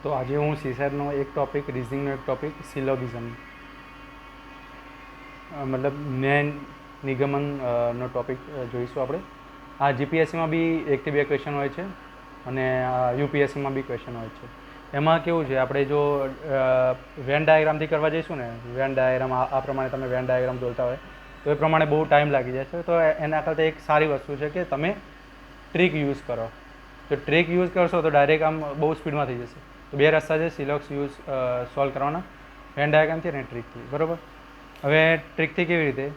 તો આજે હું સીસેટનો એક ટૉપિક, રિઝનિંગનો એક ટૉપિક, સિલોગિઝમ મતલબ ન્યાય નિગમન નો ટૉપિક જોઈશું આપણે. આ જીપીએસસીમાં બી 1 થી 2 ક્વેશ્ચન હોય છે અને યુપીએસસીમાં બી ક્વેશ્ચન હોય છે. એમાં કેવું છે, આપણે જો વેન ડાયાગ્રામથી કરવા જઈશું ને, વેન ડાયાગ્રામ આ પ્રમાણે તમે વેન ડાયાગ્રામ દોરતા હોય તો એ પ્રમાણે બહુ ટાઈમ લાગી જાય છે. તો એના કરતાં એક સારી વસ્તુ છે કે તમે ટ્રીક યુઝ કરો. તો ટ્રીક યુઝ કરશો તો ડાયરેક્ટ આમ બહુ સ્પીડમાં થઈ જશે. તો 2 રસ્તા છે સિલોક્સ સોલ્વ કરવાના, વેન ડાયાગ્રામથી અને ટ્રીકથી. બરાબર. હવે ટ્રીકથી કેવી રીતે?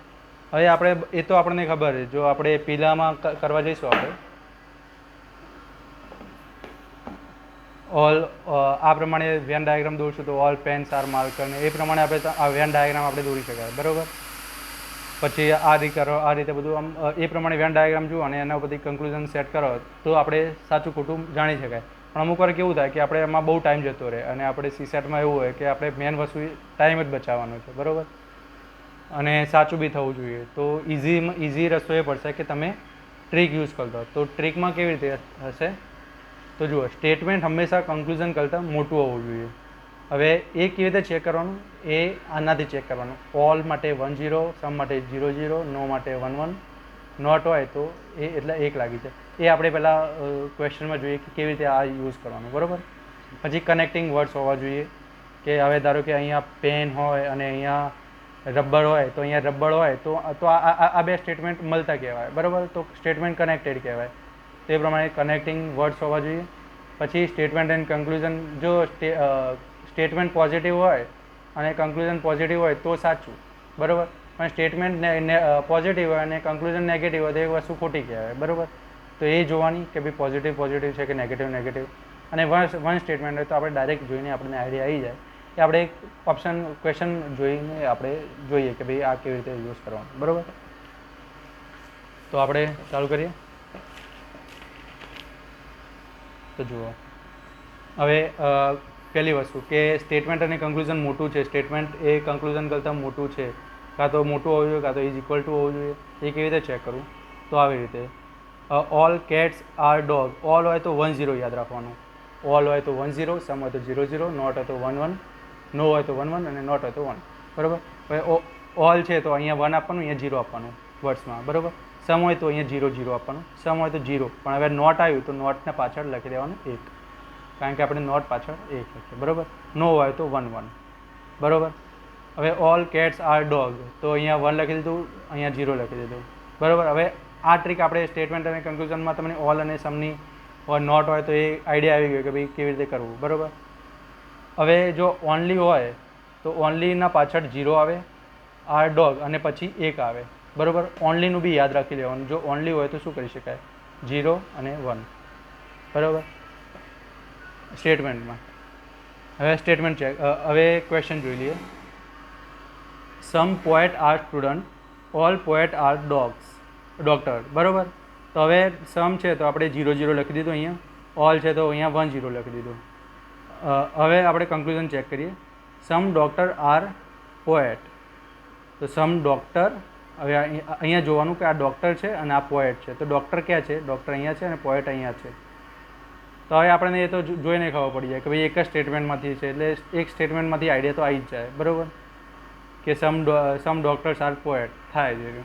હવે આપણે એ તો આપણને ખબર છે. જો આપણે પીલામાં કરવા જઈશું, આપણે ઓલ આ પ્રમાણે વેન ડાયાગ્રામ દોરશું તો ઓલ પેન્સ આર માર્કર ને એ પ્રમાણે આપણે આ વેન ડાયાગ્રામ આપણે દોરી શકાય. બરાબર. પછી આ રીતે બધું આમ એ પ્રમાણે વેન ડાયાગ્રામ જુઓ અને એના પરથી કન્ક્લુઝન સેટ કરો તો આપણે સાચું ખોટું જાણી શકાય. પણ અમુક વાર કેવું થાય કે આપણે એમાં બહુ ટાઈમ જતો રહે અને આપણે સીસેટમાં એવું હોય કે આપણે મેન વસ્તુ ટાઈમ જ બચાવવાનો છે. બરાબર. અને સાચું બી થવું જોઈએ. તો ઇઝી રસ્તો એ પડશે કે તમે ટ્રીક યુઝ કરતો. તો ટ્રીકમાં કેવી રીતે હશે? તો જુઓ, સ્ટેટમેન્ટ હંમેશા કન્ક્લુઝન કરતાં મોટું હોવું જોઈએ. હવે એ કેવી રીતે ચેક કરવાનું? એ આનાથી ચેક કરવાનું. ઓલ માટે 1 0, સમ માટે 0 0, નો માટે 1 1, નોટ હોય તો એ એટલે 1 લાગી જાય. એ આપણે પહેલાં ક્વેશ્ચનમાં જોઈએ કે કેવી રીતે આ યુઝ કરવાનું. બરાબર. પછી કનેક્ટિંગ વર્ડ્સ હોવા જોઈએ કે હવે ધારો કે અહીંયા પેન હોય અને અહીંયા રબર હોય, તો અહીંયા રબર હોય તો આ 2 સ્ટેટમેન્ટ મળતા કહેવાય. બરાબર. તો સ્ટેટમેન્ટ કનેક્ટેડ કહેવાય. તે પ્રમાણે કનેક્ટિંગ વર્ડ્સ હોવા જોઈએ. પછી સ્ટેટમેન્ટ એન્ડ કન્ક્લુઝન, જો સ્ટેટમેન્ટ પોઝિટિવ હોય અને કન્ક્લુઝન પોઝિટિવ હોય તો સાચું. બરાબર. પણ સ્ટેટમેન્ટ પોઝિટિવ હોય અને કન્ક્લુઝન નેગેટિવ હોય તો એ વસ્તુ ખોટી કહેવાય. બરાબર. તો એ જોવાની કે ભાઈ પોઝિટિવ છે કે નેગેટિવ. અને વન સ્ટેટમેન્ટ હોય તો આપણે ડાયરેક્ટ જોઈને આપણને આઈડિયા આવી જાય કે આપણે એક ક્વેશ્ચન જોઈને આપણે જોઈએ કે ભાઈ આ કેવી રીતે યુઝ કરવાનું. બરાબર. તો આપણે ચાલુ કરીએ. તો જુઓ, હવે પહેલી વસ્તુ કે સ્ટેટમેન્ટ અને કન્ક્લુઝન મોટું છે. સ્ટેટમેન્ટ એ કન્ક્લુઝન કરતાં મોટું છે, કાં તો મોટું હોવું જોઈએ કાં તો ઇઝ ઇક્વલ ટુ હોવું જોઈએ. એ કેવી રીતે ચેક કરવું? તો આવી રીતે, all cats are dog. All હોય તો 1 0 યાદ રાખવાનું. ઓલ હોય તો 1 0, સમ હોય તો 0 0, નોટ હોય તો 1 1, નો હોય તો 1 1 અને નોટ હોય તો 1. બરાબર. હવે ઓલ છે તો અહીંયા 1 આપવાનું, અહીંયા 0 આપવાનું વર્ડ્સમાં. બરાબર. સમ હોય તો અહીંયા 0 0 આપવાનું, સમ હોય તો 0. પણ હવે નોટ આવ્યું તો નોટને પાછળ લખી દેવાનું 1, કારણ કે આપણે નોટ પાછળ 1 લખીએ. બરાબર. નો હોય તો 1 1. બરાબર. હવે ઓલ કેટ્સ આર ડોગ, તો અહીંયા 1 લખી દીધું, અહીંયા 0 લખી દીધું. બરાબર. હવે આ ટ્રીક આપણે સ્ટેટમેન્ટ અને કન્ક્લુઝનમાં તમને ઓલ અને સમની નોટ હોય તો એ આઈડિયા આવી ગયો કે ભાઈ કેવી રીતે કરવું. બરાબર. હવે જો ઓનલી હોય તો ઓનલીના પાછળ 0 આવે, આર ડોગ અને પછી 1 આવે. બરાબર. ઓનલીનું બી યાદ રાખી લેવાનું. જો ઓનલી હોય તો શું કરી શકાય? 0 અને 1. બરાબર. સ્ટેટમેન્ટમાં હવે સ્ટેટમેન્ટ ચેક. હવે ક્વેશ્ચન જોઈ લઈએ. Some poet are student, all poet are doctor. બરાબર. તો હવે સમ છે તો આપણે 0 0 લખી દીધું અહીંયા. ઓલ છે તો અહીંયા 1 0 લખી દીધું. હવે આપણે કન્ક્લુઝન ચેક કરીએ. સમ ડોક્ટર આર પોએટ. તો સમ ડોક્ટર, હવે અહીંયા જોવાનું કે આ ડૉક્ટર છે અને આ પોએટ છે. તો ડૉક્ટર ક્યાં છે? ડૉક્ટર અહીંયા છે અને પોએટ અહીંયા છે. તો હવે આપણને એ તો જોઈને ખબર પડી જાય કે ભાઈ એક જ સ્ટેટમેન્ટમાંથી છે, એટલે એક સ્ટેટમેન્ટમાંથી આઈડિયા તો આવી જ જાય. બરાબર. કે સમ ડૉક્ટર્સ આર પોએટ થાય છે.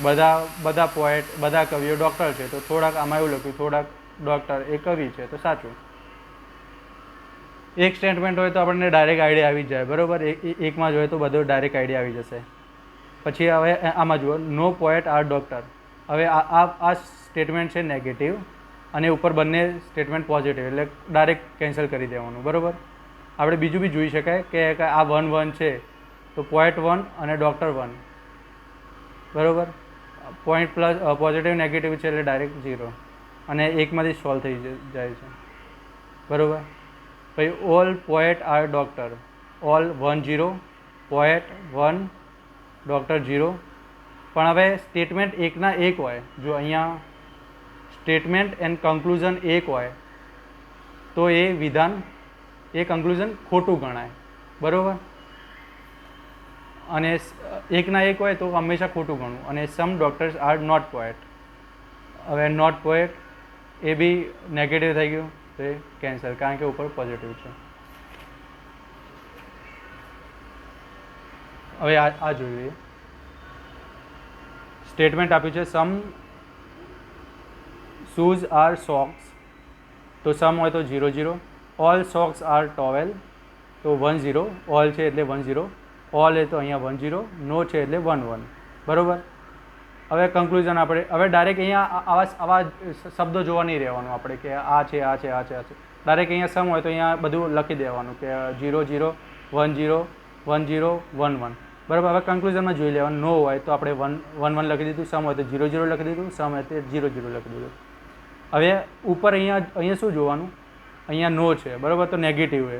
બધા પોએટ, બધા કવિઓ ડૉક્ટર છે. તો થોડાક આમાં એવું લખ્યું, થોડાક ડૉક્ટર એ કવિ છે, તો સાચું. એક સ્ટેટમેન્ટ હોય તો આપણને ડાયરેક્ટ આઈડિયા આવી જાય. બરાબર. એકમાં જોઈએ તો બધો ડાયરેક્ટ આઈડિયા આવી જશે. પછી હવે આમાં જુઓ, નો પોએટ આર ડૉક્ટર. હવે આ સ્ટેટમેન્ટ છે નેગેટિવ અને ઉપર બંને સ્ટેટમેન્ટ પોઝિટિવ, એટલે ડાયરેક્ટ કેન્સલ કરી દેવાનું. બરાબર. આપણે બીજું બી જોઈ શકાય કે આ 1 1 છે તો પોએટ 1 અને ડૉક્ટર 1. બરાબર. પોઈન્ટ પ્લસ પોઝિટિવ નેગેટિવ છે એટલે ડાયરેક્ટ 0 અને એકમાંથી સોલ્વ થઈ જાય છે. બરાબર. પછી all poet are doctor. All 1 0, poet 1, doctor 0. પણ હવે સ્ટેટમેન્ટ એકના એક હોય. જો અહીંયા સ્ટેટમેન્ટ એન્ડ કન્ક્લુઝન એક હોય તો એ વિધાન, એ કન્ક્લુઝન ખોટું ગણાય. બરાબર. અને એકના એક હોય તો હંમેશા ખોટું ગણવું. અને some doctors are not poet. હવે નોટ પોએટ એ બી નેગેટિવ થઈ ગયું. તો એ કેન્સલ, કારણ કે ઉપર પોઝિટિવ છે. હવે આ જોઈએ, સ્ટેટમેન્ટ આપ્યું છે સમ શૂઝ આર સોક્સ, તો સમ હોય તો 0 0, ઓલ સોક્સ આર ટોવેલ તો 1 0, ઓલ છે એટલે 1 0, ઓલ એ તો અહીંયા 1 0, નો છે એટલે 1 1, બરાબર. હવે કન્ક્લુઝન આપણે હવે ડાયરેક્ટ અહીંયા આવા શબ્દો જોવા નહીં રહેવાનું આપણે કે આ છે આ છે આ છે આ છે. ડાયરેક્ટ અહીંયા સમ હોય તો અહીંયા બધું લખી દેવાનું કે 0 0 1 0 1 0 1 1, બરાબર. હવે કન્ક્લુઝનમાં જોઈ લેવાનું, નો હોય તો આપણે 1 1 લખી દીધું, સમ હોય તો 0 0 લખી દીધું, સમ હોય તો 0 0 લખી દીધું. હવે ઉપર અહીંયા શું જોવાનું, અહીંયા નો છે, બરાબર, તો નેગેટિવ છે.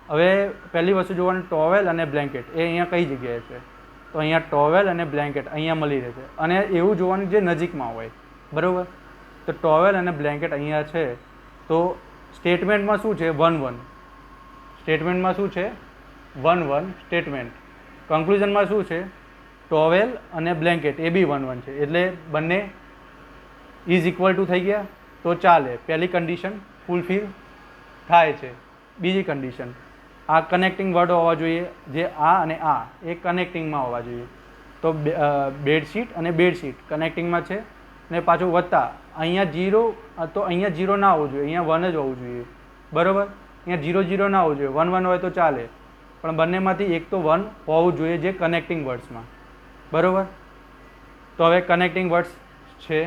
હવે પહેલી વસ્તુ જોવાની ટોવેલ અને બ્લેન્કેટ એ અહીંયા કઈ જગ્યાએ છે, તો અહીંયા ટોવેલ અને બ્લેન્કેટ અહીંયા મળી રહે છે. અને એવું જોવાનું જે નજીકમાં હોય, બરાબર. તો ટોવેલ અને બ્લેન્કેટ અહીંયા છે, તો સ્ટેટમેન્ટમાં શું છે 1 1, સ્ટેટમેન્ટમાં શું છે 1 1 સ્ટેટમેન્ટ. કન્ક્લુઝનમાં શું છે ટોવેલ અને બ્લેન્કેટ એ બી 1 1 છે, એટલે બંને ઇઝ ઇક્વલ ટુ થઈ ગયા તો ચાલે. પહેલી કન્ડિશન ફૂલફિલ થાય છે. બીજી કન્ડિશન, આ કનેક્ટિંગ વર્ડ હોવા જોઈએ, જે આ અને આ એ કનેક્ટિંગમાં હોવા જોઈએ. તો બેડશીટ અને બેડશીટ કનેક્ટિંગમાં છે, ને પાછું વત્તા અહીંયા 0, તો અહીંયા 0 ના હોવું જોઈએ, અહીંયા 1 જ હોવું જોઈએ, બરાબર. અહીંયા 0 0 ના હોવું જોઈએ, 1 1 હોય તો ચાલે, પણ બંનેમાંથી એક તો 1 હોવું જોઈએ જે કનેક્ટિંગ વર્ડ્સમાં, બરાબર. તો હવે કનેક્ટિંગ વર્ડ્સ છે.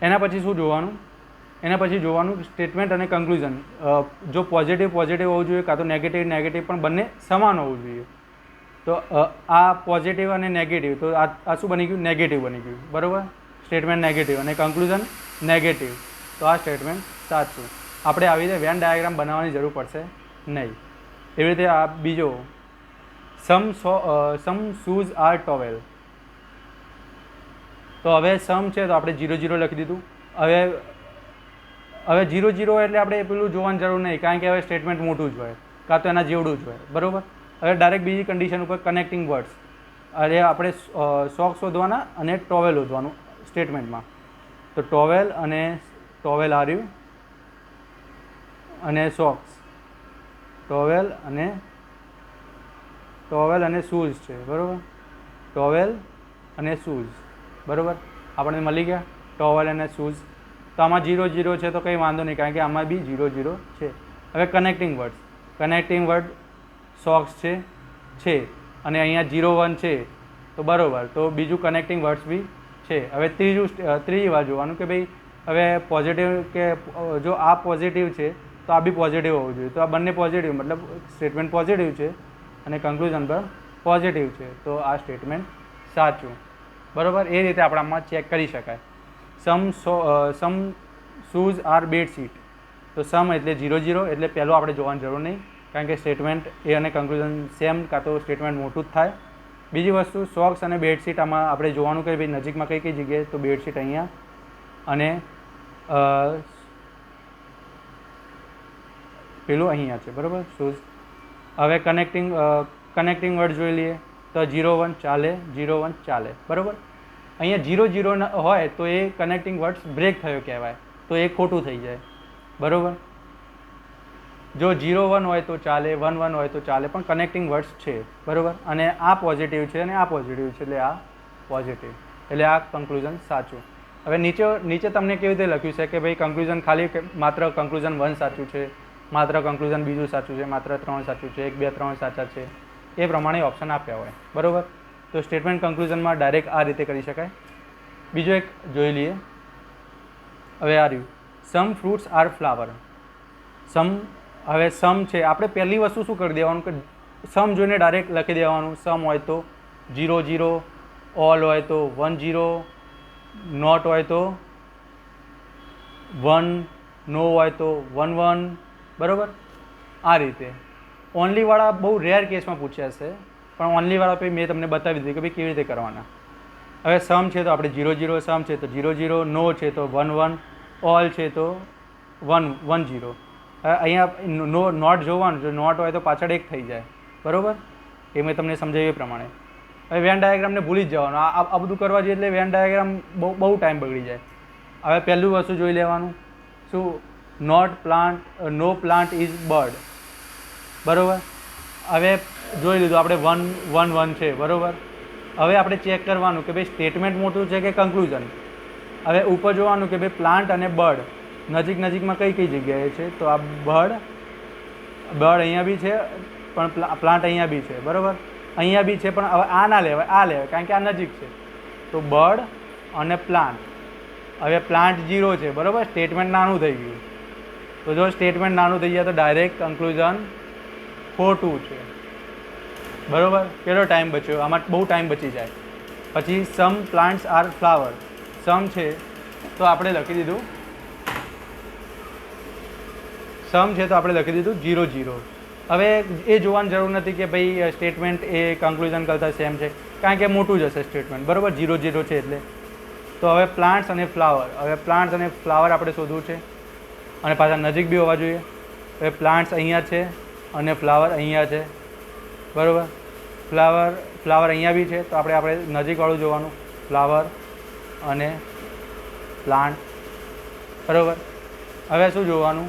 એના પછી શું જોવાનું, એના પછી જોવાનું સ્ટેટમેન્ટ અને કન્ક્લુઝન. જો પોઝિટિવ પોઝિટિવ હોવું જોઈએ, કાં તો નેગેટિવ નેગેટિવ, પણ બંને સમાન હોવું જોઈએ. તો આ પોઝિટિવ અને નેગેટિવ, તો આ શું બની ગયું, નેગેટિવ બની ગયું, બરાબર. સ્ટેટમેન્ટ નેગેટિવ અને કન્ક્લુઝન નેગેટિવ, તો આ સ્ટેટમેન્ટ સાચું. આપણે આવી રીતે વેન ડાયાગ્રામ બનાવવાની જરૂર પડશે નહીં. એવી રીતે આ બીજો સમ શૂઝ આર ટોવેલ, તો હવે સમ છે તો આપણે 0 0 લખી દીધું. હવે 0 0 એટલે આપણે પેલું જોવાની જરૂર નહીં, કારણ કે હવે સ્ટેટમેન્ટ મોટું જ હોય, કાં તો એના જેવડું જ હોય, બરાબર. હવે ડાયરેક્ટ બીજી કન્ડિશન ઉપર કનેક્ટિંગ વર્ડ્સ, એટલે આપણે સોક્સ શોધવાના અને ટોવેલ શોધવાનું સ્ટેટમેન્ટમાં. તો ટોવેલ અને ટોવેલ આવ્યું અને સોક્સ, ટોવેલ અને શૂઝ છે, બરાબર. ટોવેલ અને શૂઝ, બરાબર, આપણને મળી ગયા ટોવેલ અને શૂઝ. તો આમાં 0 0 છે તો કંઈ વાંધો નહીં, કારણ કે આમાં બી 0 0 છે. હવે connecting words, connecting word socks છે અને અહીંયા 0 1 છે, તો બરાબર. તો બીજું કનેક્ટિંગ વર્ડ્સ બી છે. હવે ત્રીજી વાર જોવાનું કે ભાઈ હવે પોઝિટિવ, કે જો આ પોઝિટિવ છે તો આ બી પોઝિટિવ હોવું જોઈએ. તો આ બંને પોઝિટિવ, મતલબ સ્ટેટમેન્ટ પોઝિટિવ છે અને કન્ક્લુઝન પર પોઝિટિવ છે, તો આ સ્ટેટમેન્ટ સાચું, બરાબર. એ રીતે આપણે આમાં ચેક કરી શકાય. સમ શૂઝ આર બેડશીટ, તો સમ એટલે 0 0, એટલે પહેલું આપણે જોવાની જરૂર નહીં, કારણ કે સ્ટેટમેન્ટ એ અને કન્ક્લુઝન સેમ, કાં તો સ્ટેટમેન્ટ મોટું જ થાય. બીજી વસ્તુ સોક્સ અને બેડશીટ, આમાં આપણે જોવાનું કે ભાઈ નજીકમાં કઈ કઈ જગ્યાએ, તો બેડશીટ અહીંયા અને પેલું અહીંયા છે, બરાબર, શૂઝ. હવે કનેક્ટિંગ વર્ડ જોઈ લઈએ, તો 0 1 ચાલે, 0 1 ચાલે, બરાબર. અહીંયા 0 0 હોય તો એ કનેક્ટિંગ વર્ડ્સ બ્રેક થયો કહેવાય, તો એ ખોટું થઈ જાય, બરાબર. જો 0 1 હોય તો ચાલે, 1 1 હોય તો ચાલે, પણ કનેક્ટિંગ વર્ડ્સ છે, બરાબર. અને આ પોઝિટિવ છે અને આ પોઝિટિવ છે, એટલે આ પોઝિટિવ, એટલે આ કન્ક્લુઝન સાચું. હવે નીચે તમને કેવી રીતે લખ્યું છે કે ભાઈ કન્ક્લુઝન ખાલી માત્ર કન્ક્લુઝન 1 સાચું છે, માત્ર કન્ક્લુઝન બીજું સાચું છે, માત્ર 3 સાચું છે, 1 2 3 સાચા છે, એ પ્રમાણે ઓપ્શન આપ્યા હોય, બરાબર. તો સ્ટેટમેન્ટ કન્ક્લુઝનમાં ડાયરેક્ટ આ રીતે કરી શકાય. બીજો એક જોઈ લઈએ. હવે આ રહ્યું સમ ફ્રૂટ્સ આર ફ્લાવર. હવે સમ છે, આપણે પહેલી વસ્તુ શું કરી દેવાનું કે સમ જોઈને ડાયરેક્ટ લખી દેવાનું. સમ હોય તો 0 0, ઓલ હોય તો 1 0, નોટ હોય તો 1, નો હોય તો 1 1, બરાબર. આ રીતે ઓનલીવાળા બહુ રેર કેસમાં પૂછ્યા છે, પણ ઓનલીવાળા પછી મેં તમને બતાવી દીધું કે ભાઈ કેવી રીતે કરવાના. હવે સમ છે તો આપણે 0 0, સમ છે તો 0 0, નો છે તો 1 1, ઓલ છે તો 1 1 0. અહીંયા નોટ જોવાનું, જો નોટ હોય તો પાછળ 1 થઈ જાય, બરાબર. એ મેં તમને સમજાવ્યું એ પ્રમાણે. હવે વેન ડાયાગ્રામને ભૂલી જ જવાનું. આ બધું કરવા જઈએ એટલે વેન ડાયાગ્રામ બહુ ટાઈમ બગડી જાય. હવે પહેલું વસ્તુ જોઈ લેવાનું શું નો પ્લાન્ટ ઇઝ બર્ડ, બરાબર. હવે જોઈ લીધું આપણે 1 છે, બરાબર. હવે આપણે ચેક કરવાનું કે ભાઈ સ્ટેટમેન્ટ મોટું છે કે કન્ક્લુઝન. હવે ઉપર જોવાનું કે ભાઈ પ્લાન્ટ અને બર્ડ નજીકમાં કઈ કઈ જગ્યાએ છે. તો આ બર્ડ અહીંયા બી છે, પણ પ્લાન્ટ અહીંયા બી છે, બરાબર. અહીંયા બી છે, પણ હવે આ ના લેવાય, આ લેવાય, કારણ કે આ નજીક છે. તો બર્ડ અને પ્લાન્ટ. હવે પ્લાન્ટ 0 છે, બરાબર. સ્ટેટમેન્ટ નાનું થઈ ગયું. તો જો સ્ટેટમેન્ટ નાનું થઈ જાય તો ડાયરેક્ટ કન્ક્લુઝન ખોટું છે, બરાબર. કેટલો ટાઈમ બચ્યો? આમાં બહુ ટાઈમ બચી જાય. પછી સમ પ્લાન્ટ્સ આર ફ્લાવર. સમ છે તો આપણે લખી દીધું 0. હવે એ જોવાની જરૂર નથી કે ભાઈ સ્ટેટમેન્ટ એ કન્ક્લુઝન કરતાં સેમ છે, કારણ કે મોટું જ હશે સ્ટેટમેન્ટ, બરાબર. 0 છે એટલે. તો હવે પ્લાન્ટ્સ અને ફ્લાવર. હવે પ્લાન્ટ્સ અને ફ્લાવર આપણે શોધવું છે, અને પાછા નજીક બી હોવા જોઈએ. હવે પ્લાન્ટ્સ અહીંયા છે અને ફ્લાવર અહીંયા છે, બરાબર. ફ્લાવર અહીંયા બી છે, તો આપણે નજીકવાળું જોવાનું, ફ્લાવર અને પ્લાન્ટ, બરાબર. હવે શું જોવાનું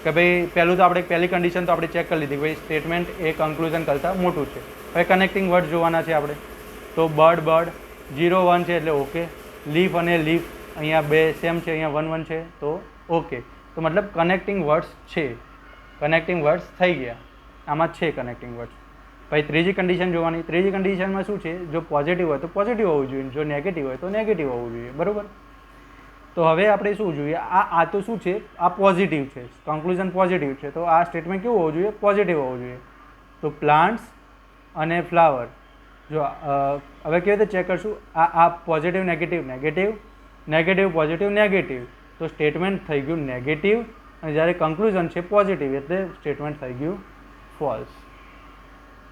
કે ભાઈ પહેલું તો આપણે પહેલી કન્ડિશન તો આપણે ચેક કરી લીધી કે ભાઈ સ્ટેટમેન્ટ એ કન્ક્લુઝન કરતાં મોટું છે. હવે કનેક્ટિંગ વર્ડ જોવાના છે આપણે. તો બર્ડ 0 1 છે એટલે ઓકે. લીફ અને લીફ અહીંયા 2 સેમ છે, અહીંયા 1 છે, તો ઓકે. તો મતલબ કનેક્ટિંગ વર્ડ્સ છે, કનેક્ટિંગ વર્ડ્સ થઈ ગયા, આમાં છે કનેક્ટિંગ વર્ડ્સ. પછી ત્રીજી કન્ડિશન જોવાની. ત્રીજી કન્ડિશનમાં શું છે? જો પોઝિટિવ હોય તો પોઝિટિવ હોવું જોઈએ, જો નેગેટિવ હોય તો નેગેટિવ હોવું જોઈએ, બરાબર. તો હવે આપણે શું જોઈએ? આ તો શું છે? આ પોઝિટિવ છે, કન્ક્લુઝન પોઝિટિવ છે, તો આ સ્ટેટમેન્ટ કેવું હોવું જોઈએ? પોઝિટિવ હોવું જોઈએ. તો પ્લાન્ટ્સ અને ફ્લાવર. જો હવે કેવી રીતે ચેક કરશું? આ પોઝિટિવ નેગેટિવ પોઝિટિવ નેગેટિવ, તો સ્ટેટમેન્ટ થઈ ગયું નેગેટિવ, અને જ્યારે કન્ક્લુઝન છે પોઝિટિવ એટલે સ્ટેટમેન્ટ થઈ ગયું ફોલ્સ,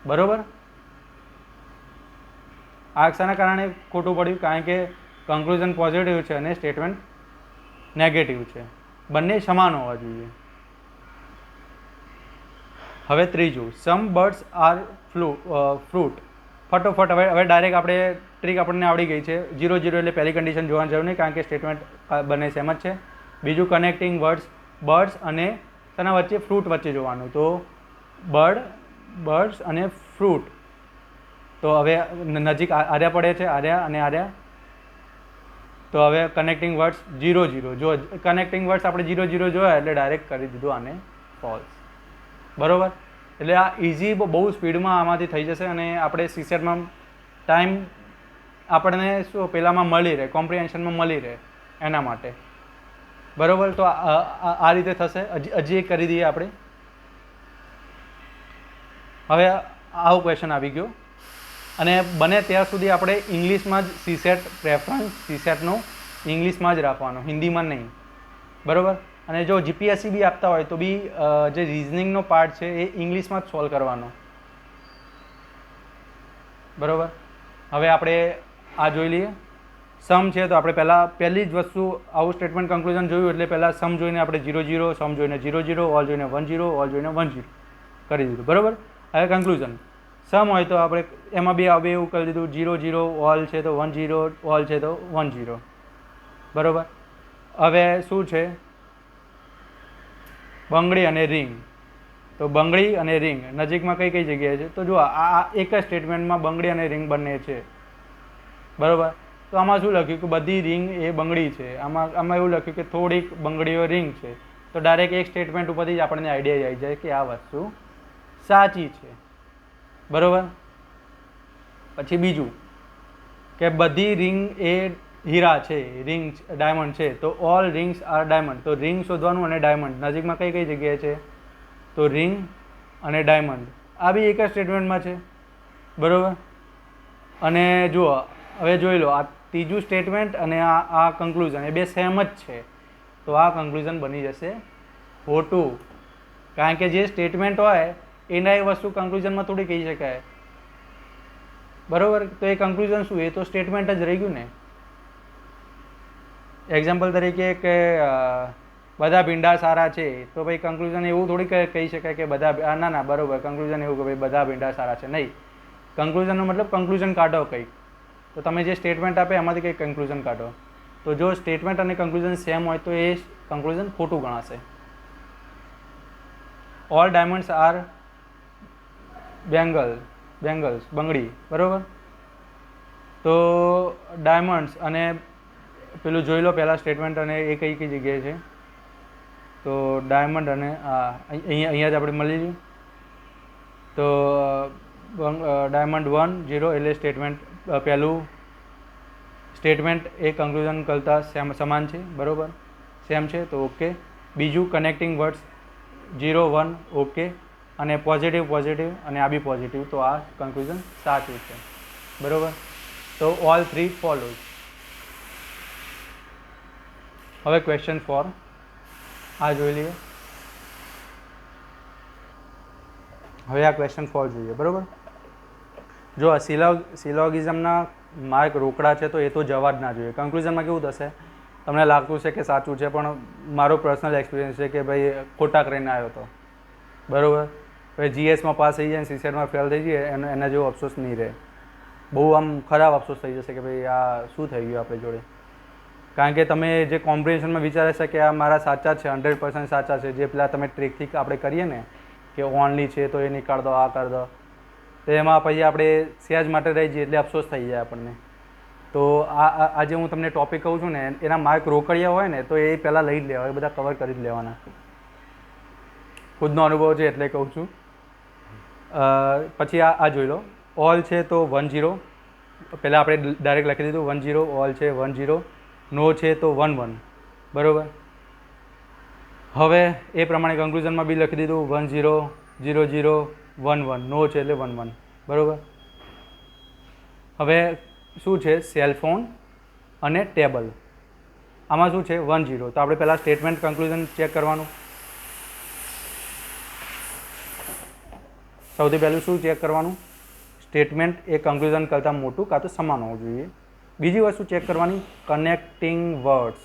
બરાબર. આ શાના કારણે ખોટું પડ્યું? કારણ કે કન્ક્લુઝન પોઝિટિવ છે અને સ્ટેટમેન્ટ નેગેટિવ છે, બંને સમાન હોવા જોઈએ. હવે ત્રીજું, સમ બર્ડ્સ આર ફ્રૂટ. ફટોફટ હવે ડાયરેક્ટ આપણે ટ્રીક આપણને આવડી ગઈ છે. 0 એટલે પહેલી કન્ડિશન જોવાની જરૂર નહીં, કારણ કે સ્ટેટમેન્ટ બંને સેમ જ છે. બીજું કનેક્ટિંગ બર્ડ્સ અને તેના વચ્ચે ફ્રૂટ વચ્ચે જોવાનું. તો બર્ડ્સ અને ફ્રૂટ. તો હવે નજીક આર્યા પડે છે, આર્યા અને આર્યા. તો હવે કનેક્ટિંગ વર્ડ્સ 0 જો કનેક્ટિંગ વર્ડ્સ આપણે 0 જોયા એટલે ડાયરેક્ટ કરી દીધું આને ફોલ્સ, બરાબર. એટલે આ ઇઝી બહુ સ્પીડમાં આમાંથી થઈ જશે, અને આપણે સીસેટમાં ટાઈમ આપણને શું પહેલાંમાં મળી રહે, કોમ્પ્રિહેન્શનમાં મળી રહે એના માટે, બરાબર. તો આ રીતે થશે. હજી એક કરી દઈએ આપણે. હવે આવો ક્વેશ્ચન આવી ગયો, અને બને ત્યાં સુધી આપણે ઇંગ્લિશમાં જ સીસેટનું ઇંગ્લિશમાં જ રાખવાનું, હિન્દીમાં નહીં, બરાબર. અને જો જીપીએસસી બી આપતા હોય તો બી જે રિઝનિંગનો પાર્ટ છે એ ઇંગ્લિશમાં જ સોલ્વ કરવાનો, બરાબર. હવે આપણે આ જોઈ લઈએ. સમ છે તો આપણે પહેલી જ વસ્તુ આવું સ્ટેટમેન્ટ કન્ક્લુઝન જોયું એટલે પહેલાં સમ જોઈને આપણે 0 સમ જોઈને 0 ઓલ જોઈને 10 ઓલ જોઈને 10 કરી દીધું, બરાબર. હવે કન્ક્લુઝન સમ હોય તો આપણે એમાં બી એવું કરી દીધું 0 ઓલ છે તો 10 ઓલ છે તો 10, બરાબર. હવે શું છે? બંગડી અને રિંગ. તો બંગડી અને રિંગ નજીકમાં કઈ જગ્યાએ છે? તો જો આ એક જ સ્ટેટમેન્ટમાં બંગડી અને રિંગ બંને છે, બરાબર. તો આમાં શું લખ્યું કે બધી રિંગ એ બંગડી છે, આમાં એવું લખ્યું કે થોડીક બંગડીઓ રિંગ છે. તો ડાયરેક્ટ એક સ્ટેટમેન્ટ ઉપરથી જ આપણને આઈડિયા આવી જાય કે આ વસ્તુ સાચી છે, બરાબર. પછી બીજું કે બધી રિંગ એ હીરા છે, રિંગ ડાયમંડ છે, તો ઓલ રિંગ્સ આર ડાયમંડ. તો રિંગ શોધવાનું અને ડાયમંડ નજીકમાં કઈ જગ્યાએ છે? તો રિંગ અને ડાયમંડ આ બી એક જ સ્ટેટમેન્ટમાં છે, બરાબર. અને જુઓ હવે જોઈ લો, આ ત્રીજું સ્ટેટમેન્ટ અને આ કન્ક્લુઝન એ બે સેમ જ છે, તો આ કન્ક્લુઝન બની જશે ખોટું, કારણ કે જે સ્ટેટમેન્ટ હોય એના એ વસ્તુ કન્ક્લુઝનમાં થોડી કહી શકાય, બરાબર. તો એ કન્ક્લુઝન શું? એ તો સ્ટેટમેન્ટ જ રહી ગયું ને. એક્ઝામ્પલ તરીકે કે બધા ભીંડા સારા છે, તો ભાઈ કન્ક્લુઝન એવું થોડી કહી શકાય કે બધા, ના બરાબર, કન્ક્લુઝન એવું કે ભાઈ બધા ભીંડા સારા છે, નહીં. કન્ક્લુઝનનો મતલબ કન્ક્લુઝન કાઢો કંઈક, તો તમે જે સ્ટેટમેન્ટ આપે એમાંથી કંઈક કન્ક્લુઝન કાઢો. તો જો સ્ટેટમેન્ટ અને કન્ક્લુઝન સેમ હોય તો એ કન્ક્લુઝન ખોટું ગણાશે. ઓલ ડાયમંડ્સ આર બેંગલ્સ બંગડી, બરાબર. તો ડાયમંડ્સ અને પેલું જોઈ લો પહેલાં સ્ટેટમેન્ટ અને એ કઈ કઈ જગ્યાએ છે. તો ડાયમંડ અને અહીંયા જ આપણે મળી ગયું. તો ડાયમંડ 1 0 એટલે સ્ટેટમેન્ટ પહેલું સ્ટેટમેન્ટ એ કન્ક્લુઝન કરતાં સમાન છે, બરાબર, સેમ છે, તો ઓકે. બીજું કનેક્ટિંગ વર્ડ્સ 0 1 ઓકે, અને પોઝિટિવ અને આ બી પોઝિટિવ, તો આ કન્ક્લુઝન સાચું છે, બરાબર. તો ઓલ 3 ફોલોઝ. હવે ક્વેશ્ચન 4 આ જોઈ લઈએ. હવે આ ક્વેશ્ચન 4 જોઈએ, બરાબર. જો આ સિલોગિઝમના માર્ક રોકડા છે તો એ તો જવા જ ના જોઈએ. કન્ક્લુઝનમાં કેવું થશે, તમને લાગતું છે કે સાચું છે, પણ મારો પર્સનલ એક્સપિરિયન્સ છે કે ભાઈ ખોટા કરીને આવ્યો હતો, બરાબર. હવે જીએસમાં પાસ થઈ જાય અને સીસેટમાં ફેલ થઈ જાય એના જેવો અફસોસ નહીં રહે. બહુ આમ ખરાબ અફસોસ થઈ જશે કે ભાઈ આ શું થઈ ગયું આપણી જોડે. કારણ કે તમે જે કોમ્પ્રિહેન્શનમાં વિચારે છે કે આ મારા સાચા છે, 100% સાચા છે, જે પેલા તમે ટ્રીકથી આપણે કરીએ ને કે ઓનલી છે તો એ નીકાળ દો, આ કરી દો, તો એમાં પછી આપણે સહેજ માટે રહી જઈએ એટલે અફસોસ થઈ જાય આપણને. તો આજે હું તમને ટોપિક કહું છું ને એના માર્ક રોકડિયા હોય ને તો એ પહેલાં લઈ જ લેવા, એ બધા કવર કરી જ લેવાના. ખુદનો અનુભવ છે એટલે કહું છું. પછી આ જોઈ લો. ઓલ છે તો 1 0, પહેલાં આપણે ડાયરેક્ટ લખી દીધું 1 0, ઓલ છે 1 0, નો છે તો 1 1, બરાબર. હવે એ પ્રમાણે કન્ક્લુઝનમાં બી લખી દીધું 1 0 0 0 1 1, નો છે એટલે 1 1, બરાબર. હવે શું છે, સેલફોન અને ટેબલ. આમાં શું છે 1 0, તો આપણે પહેલાં સ્ટેટમેન્ટ કન્ક્લુઝન ચેક કરવાનું. સૌથી પહેલું શું ચેક કરવાનું, સ્ટેટમેન્ટ એ કન્ક્લુઝન કરતાં મોટું કાં તો સમાન હોવું જોઈએ. બીજી વસ્તુ ચેક કરવાની, કનેક્ટિંગ વર્ડ્સ.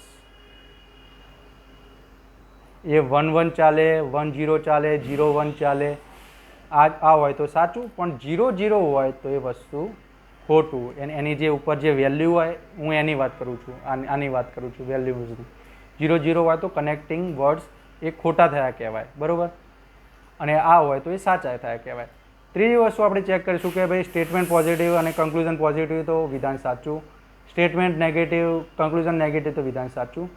એ 1 1 ચાલે, 1 0 ચાલે, 0 1 ચાલે, આ હોય તો સાચું, પણ 0 0 હોય તો એ વસ્તુ ખોટું. એની જે ઉપર જે વેલ્યુ હોય, હું એની વાત કરું છું, આની વાત કરું છું, વેલ્યુઝની. 0 0 હોય તો કનેક્ટિંગ વર્ડ્સ એ ખોટા થયા કહેવાય, બરાબર. અને આ હોય તો એ સાચા થયા કહેવાય. ત્રીજી વસ્તુ આપણે ચેક કરીશું કે ભાઈ સ્ટેટમેન્ટ પોઝિટિવ અને કન્ક્લુઝન પોઝિટિવ તો વિધાન સાચું, સ્ટેટમેન્ટ નેગેટિવ, કન્ક્લુઝન નેગેટિવ તો વિધાન સાચું,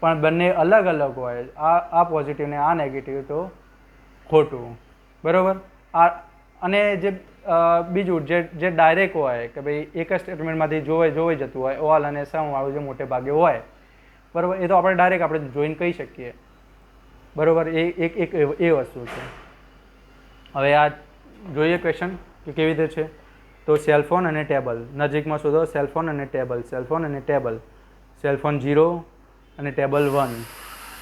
પણ બંને અલગ અલગ હોય, આ પોઝિટિવ ને આ નેગેટિવ તો ખોટું, બરાબર. અને જે બીજું જે ડાયરેક્ટ હોય કે ભાઈ એક જ સ્ટેટમેન્ટમાંથી જોવાઈ જતું હોય, ઓલ અને સમ વાળું જે મોટે ભાગે હોય, બરાબર, એ તો આપણે ડાયરેક્ટ આપણે જોઈને કહી શકીએ, બરાબર. એ વસ્તુ છે. હવે આ જોઈએ ક્વેશ્ચન કે કેવી રીતે છે. તો સેલફોન અને ટેબલ નજીકમાં શોધો. સેલફોન અને ટેબલ, સેલફોન અને ટેબલ. સેલફોન 0 અને ટેબલ 1.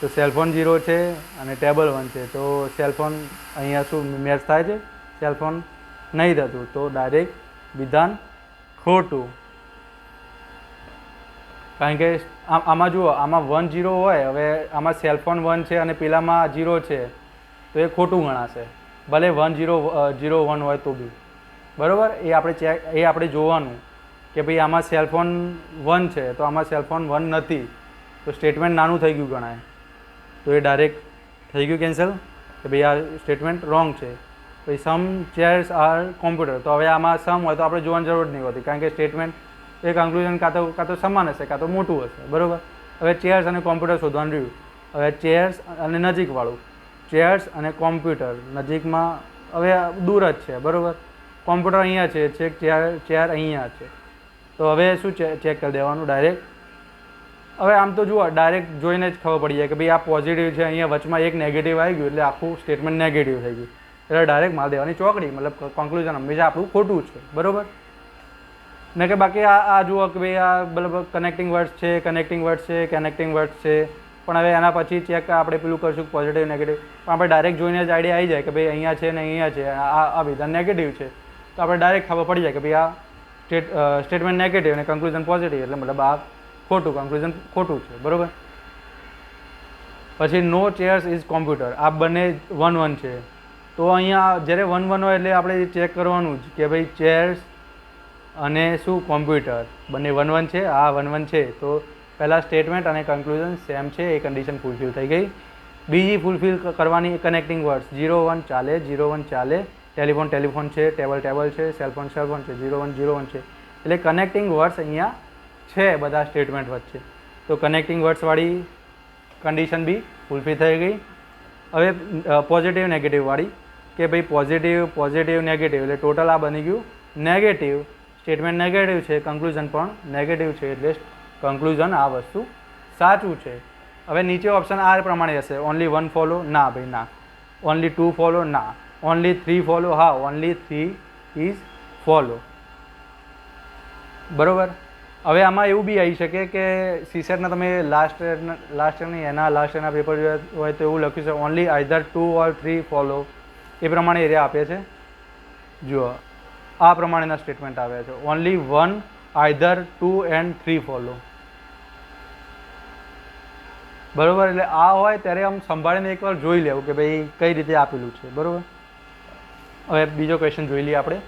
તો સેલફોન 0 છે અને ટેબલ 1 છે, તો સેલફોન અહીંયા શું મેચ થાય છે, સેલફોન નહીં થતું, તો ડાયરેક્ટ વિધાન ખોટું. કારણ કે આમાં જુઓ, આમાં 1 0 હોય, હવે આમાં સેલફોન 1 છે અને પેલામાં 0 છે, તો એ ખોટું ગણાશે, ભલે 1 0 0 1 હોય તો બી, બરાબર. એ આપણે જોવાનું કે ભાઈ આમાં સેલફોન 1 છે તો આમાં સેલફોન 1 નથી, તો સ્ટેટમેન્ટ નાનું થઈ ગયું ગણાય, તો એ ડાયરેક્ટ થઈ ગયું કેન્સલ કે ભાઈ આ સ્ટેટમેન્ટ રોંગ છે. પછી સમ ચેર્સ આર કોમ્પ્યુટર, તો હવે આમાં સમ હોય તો આપણે જોવાની જરૂર નહીં હોતી, કારણ કે સ્ટેટમેન્ટ એ કન્ક્લુઝન કાં તો સમાન હશે કાં તો મોટું હશે, બરાબર. હવે ચેર્સ અને કોમ્પ્યુટર શોધવાનું રહ્યું. હવે ચેર્સ અને નજીકવાળું, ચેર્સ અને કોમ્પ્યુટર નજીકમાં હવે દૂર જ છે, બરાબર. કોમ્પ્યુટર અહીંયા છે, ચેર અહીંયા છે, તો હવે શું ચેક કરી દેવાનું ડાયરેક્ટ. હવે આમ તો જુઓ, ડાયરેક્ટ જોઈને જ ખબર પડી જાય કે ભાઈ આ પોઝિટિવ છે, અહીંયા વચમાં એક નેગેટિવ આવી ગયું એટલે આખું સ્ટેટમેન્ટ નેગેટિવ થઈ ગયું, એટલે ડાયરેક્ટ માર દેવાની ચોકડી, મતલબ કન્ક્લુઝન હંમેશા આપણું ખોટું છે, બરાબર. ને કે બાકી આ જુઓ કે ભાઈ આ બરાબર કનેક્ટિંગ વર્ડ્સ છે, પણ હવે એના પછી ચેક આપણે પેલું કરશું પોઝિટિવ નેગેટિવ, પણ આપણે ડાયરેક્ટ જોઈને જ આઈડિયા આવી જાય કે ભાઈ અહીંયા છે ને અહીંયા છે, આ વિધાન નેગેટિવ છે, તો આપણે ડાયરેક્ટ ખબર પડી જાય કે ભાઈ આ સ્ટેટમેન્ટ નેગેટિવ અને કન્ક્લુઝન પોઝિટિવ, એટલે મતલબ આ ખોટું, કન્ક્લુઝન ખોટું છે, બરાબર. પછી નો ચેર્સ ઇઝ કોમ્પ્યુટર, આ બંને 1 1 છે, તો અહીંયા જ્યારે 1 1 હોય એટલે આપણે ચેક કરવાનું જ કે ભાઈ ચેર્સ અને શું કોમ્પ્યુટર બંને 1 1 છે, આ 1 1 છે, તો પહેલાં સ્ટેટમેન્ટ અને કન્ક્લુઝન સેમ છે, એ કન્ડિશન ફૂલફિલ થઈ ગઈ. બીજી ફૂલફિલ કરવાની કનેક્ટિંગ વર્ડ્સ 0 1 ચાલે, 0 1 ચાલે, ટેલિફોન ટેલિફોન છે, ટેબલ ટેબલ છે, સેલફોન સેલફોન છે, 0 1 0 1 છે. એટલે કનેક્ટિંગ વર્ડ્સ અહીંયા છે બધા સ્ટેટમેન્ટ વચ્ચે. તો કનેક્ટિંગ વર્ડ્સવાળી કન્ડિશન બી ફૂલફિલ થઈ ગઈ. હવે પોઝિટિવ નેગેટિવવાળી કે ભાઈ પોઝિટિવ નેગેટિવ એટલે ટોટલ આ બની ગયું નેગેટિવ. સ્ટેટમેન્ટ નેગેટિવ છે, કન્ક્લુઝન પણ નેગેટિવ છે, એટલે કન્ક્લુઝન આ વસ્તુ સાચું છે. હવે નીચે ઓપ્શન આ પ્રમાણે હશે: ઓનલી 1 ફોલો, ના ભાઈ ના. ઓનલી 2 ફોલો, ના. ઓનલી 3 ફોલો, હા, ઓનલી 3 ઇઝ ફોલો. બરોબર. હવે આમાં એવું બી આવી શકે કે સીસેટના તમે લાસ્ટ યરના પેપર જોયા હોય તો એવું લખ્યું છે ઓનલી આઈધર 2 ઓર 3 ફોલો. એ પ્રમાણે એરિયા આપે છે. જુઓ આ પ્રમાણેના સ્ટેટમેન્ટ આવ્યા છે: ઓનલી 1, આઈધર 2 એન્ડ 3 ફોલો. બરોબર. એટલે આ હોય ત્યારે આમ સંભાળીને એકવાર જોઈ લેવું કે ભાઈ કઈ રીતે આપેલું છે. બરોબર. હવે બીજો ક્વેશ્ચન જોઈ લઈએ આપણે.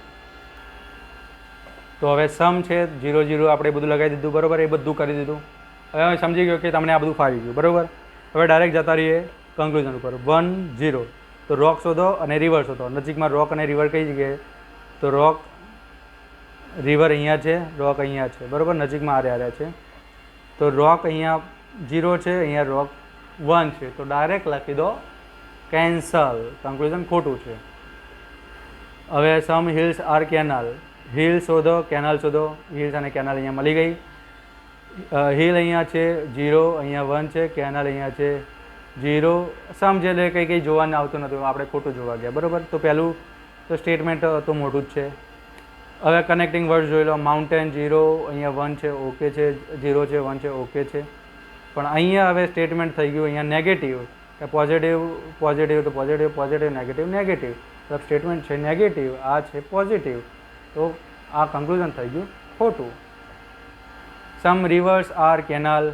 તો હવે સમ છે 0 0 આપણે બધું લગાવી દીધું. બરોબર. એ બધું કરી દીધું. હવે સમજી ગયો કે તમને આ બધું ફાવી ગયું. બરોબર. હવે ડાયરેક્ટ જતા રહીએ કન્ક્લુઝન ઉપર. 1 0 તો રોક શોધો અને રિવર શોધો. નજીકમાં રોક અને રિવર કઈ જગ્યાએ? તો રિવર અહીંયા છે, રોક અહીંયા છે. બરોબર. નજીકમાં આવ્યા છે. તો રોક અહીંયા 0 છે, અહીંયા રોક 1 છે. તો ડાયરેક્ટ લખી દો કેન્સલ. કન્ક્લુઝન ખોટું છે. હવે સમ હિલ્સ આર કેનાલ. હિલ શોધો, કેનાલ શોધો. હિલ્સ અને કેનાલ અહીંયા મળી ગઈ. હિલ અહીંયા છે 0, અહીંયા 1 છે, કેનાલ અહીંયા છે 0. સમ છે એટલે કંઈ જોવાનું આવતું નહોતું, આપણે ખોટું જોવા ગયા. બરાબર. તો પહેલું તો સ્ટેટમેન્ટ તો મોટું જ છે. હવે કનેક્ટિંગ વર્ડ જોઈ લો. માઉન્ટેન 0, અહીંયા 1 છે, ઓકે છે. 0 છે, 1 છે, ઓકે છે. પણ અહીંયા હવે સ્ટેટમેન્ટ થઈ ગયું અહીંયા નેગેટિવ. કે પોઝિટિવ તો પોઝિટિવ નેગેટિવ. તો સ્ટેટમેન્ટ છે નેગેટિવ, આ છે પોઝિટિવ. તો આ કન્ક્લુઝન થઈ ગયું ખોટું. સમ રિવર્સ આર કેનાલ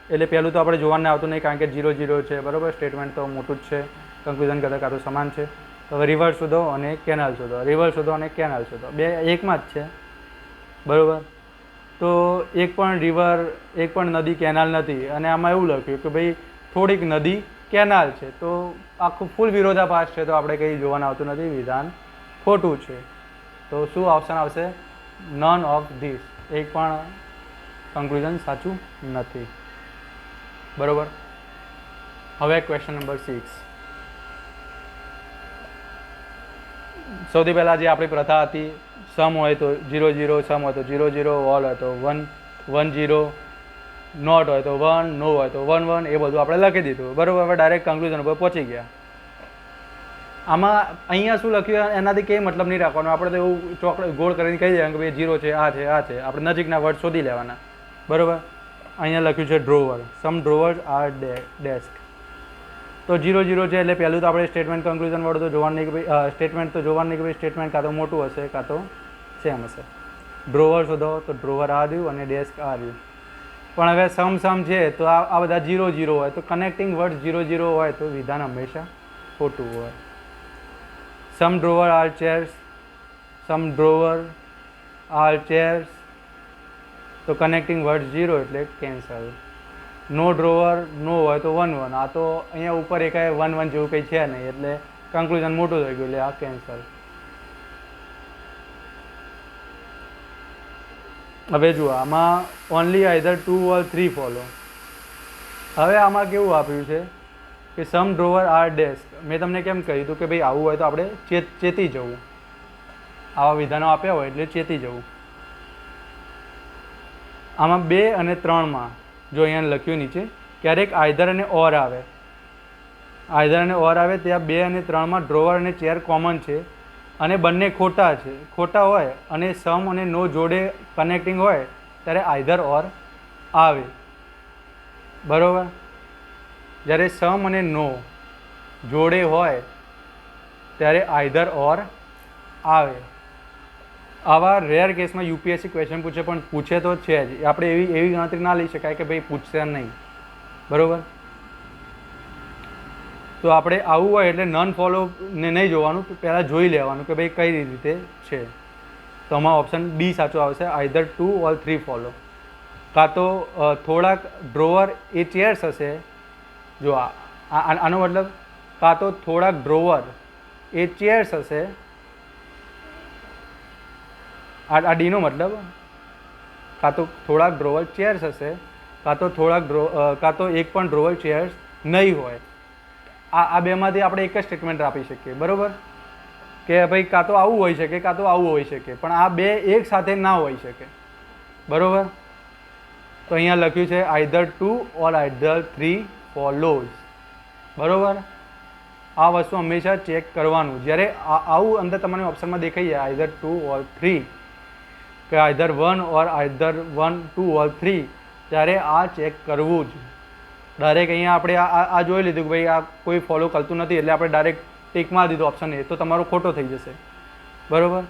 એટલે પહેલું તો આપણે જોવાનું આવતું નહીં કારણ કે 0 0 છે. બરાબર. સ્ટેટમેન્ટ તો મોટું જ છે, કન્ક્લુઝન કરતાં કાં તો સમાન છે. તો હવે રિવર શોધો અને કેનાલ શોધો. રિવર શોધો અને કેનાલ શોધો. બે એકમાં જ છે. બરાબર. તો એક પણ રિવર, એક પણ નદી કેનાલ નથી. અને આમાં એવું લખ્યું કે ભાઈ થોડીક નદી કેનાલ છે. તો આખું ફૂલ વિરોધાભાસ છે. તો આપણે કંઈ જોવાનું આવતું નથી. વિધાન ખોટું છે. તો શું ઓપ્શન આવશે? None of this. એક પણ કન્ક્લુઝન સાચું નથી. બરાબર. હવે ક્વેશ્ચન નંબર 6. સૌથી પહેલાં જે આપણી પ્રથા હતી, સમ હોય તો 0 0, સમ હોય તો 0 0, ઓલ હોય તો 1 1 0, નોટ હોય તો 1, નો હોય તો 1 1, એ બધું આપણે લખી દીધું. બરાબર. હવે ડાયરેક્ટ કન્ક્લુઝન ઉપર પહોંચી ગયા. આમાં અહીંયા શું લખ્યું એનાથી કંઈ મતલબ નહીં રાખવાનો. આપણે તો એવું ગોળ કરીને કહી દેવાનું કે ભાઈ 0 છે, આ છે, આ છે. આપણે નજીકના વર્ડ શોધી લેવાના. બરાબર. અહીંયા લખ્યું છે ડ્રોવર. સમ ડ્રોવર્સ આર ડેસ્ક. તો 0 0 છે એટલે પહેલું તો આપણે સ્ટેટમેન્ટ કન્ક્લુઝન વાળું તો જોવાનું નહીં કે ભાઈ સ્ટેટમેન્ટ તો જોવાનું નહીં કે ભાઈ સ્ટેટમેન્ટ કાં તો મોટું હશે કાં તો સેમ હશે. ડ્રોવર શોધો તો ડ્રોવર આ રહ્યું અને ડેસ્ક આ રહ્યું. પણ હવે સમ છે તો આ બધા 0 0 હોય તો કનેક્ટિંગ વર્ડ 0 0 હોય તો વિધાન હંમેશા ખોટું હોય. સમ ડ્રોવર આર ચેર્સ. સમ ડ્રોવર આર ચેર્સ તો કનેક્ટિંગ વર્ડ 0 એટલે કેન્સલ. નો ડ્રોવર નો હોય તો 1 1. આ તો અહીંયા ઉપર એકાય 1 1 જેવું કંઈ છે નહીં એટલે કન્ક્લુઝન મોટું થઈ ગયું એટલે આ કેન્સલ. હવે જુઓ આમાં ઓનલી આઈધર 2 ઓર 3 ફોલો. હવે આમાં કેવું આપ્યું છે કે સમ ડ્રોવર આર ડેસ્ક. મેં તમને કેમ કહ્યું હતું કે ભાઈ આવું હોય તો આપણે ચેતી જવું. આવા વિધાનો આપ્યા હોય એટલે ચેતી જવું. આમાં 2 અને 3માં જો અહીંયા લખ્યું નીચે ક્યારેક આઈધર અને ઓર આવે. આઈધર અને ઓર આવે ત્યાં 2 અને 3માં ડ્રોવર અને ચેર કોમન છે અને બંને ખોટા છે. ખોટા હોય અને સમ અને નો જોડે કનેક્ટિંગ હોય ત્યારે આઈધર ઓર આવે. બરાબર. જ્યારે સમ અને નો જોડે હોય ત્યારે આઈધર ઓર આવે. આવા રેર કેસમાં યુપીએસસી ક્વેશ્ચન પૂછે પણ પૂછે તો છે જ. આપણે એવી ગણતરી ના લઈ શકાય કે ભાઈ પૂછશે નહીં. બરાબર. તો આપણે આવું હોય એટલે નન ફોલોને નહીં જોવાનું, પહેલાં જોઈ લેવાનું કે ભાઈ કઈ રીતે છે. તો આમાં ઓપ્શન ડી સાચો આવશે, આઈધર 2 ઓર 3 ફોલો. કાં તો થોડાક ડ્રોવર એ ચેર્સ હશે. જો આનો મતલબ કાં તો થોડાક ડ્રોવર એ ચેર્સ હશે. આ ડીનો મતલબ કાં તો થોડાક ડ્રોવર ચેર્સ હશે, કાં તો કાં તો એક પણ ડ્રોવર ચેર્સ નહીં હોય. આ બેમાંથી આપણે એક જ સ્ટેટમેન્ટ આપી શકીએ, બરાબર? કે ભાઈ કાં તો આવું હોઈ શકે, કાં તો આવું હોઈ શકે, પણ આ બે એક સાથે ના હોઈ શકે, બરાબર? તો અહીંયા લખ્યું છે આઈધર 2 ઓર આઈધર 3 ફોલોઝ, બરાબર? આ વસ્તુ હંમેશા ચેક કરવાનું. જ્યારે આવું અંદર તમને ઓપ્શનમાં દેખાઈ જાય આઈધર 2 ઓર 3 કે આઈધર 1 ઓર આઈધર 1, 2 ઓર 3, ત્યારે આ ચેક કરવું જ. ડાયરેક્ટ અહીંયા આપણે આ જોઈ લીધું કે ભાઈ આ કોઈ ફોલો કરતું નથી એટલે આપણે ડાયરેક્ટ ટીકમાં દીધું ઓપ્શન એ, તો તમારો ખોટો થઈ જશે, બરાબર?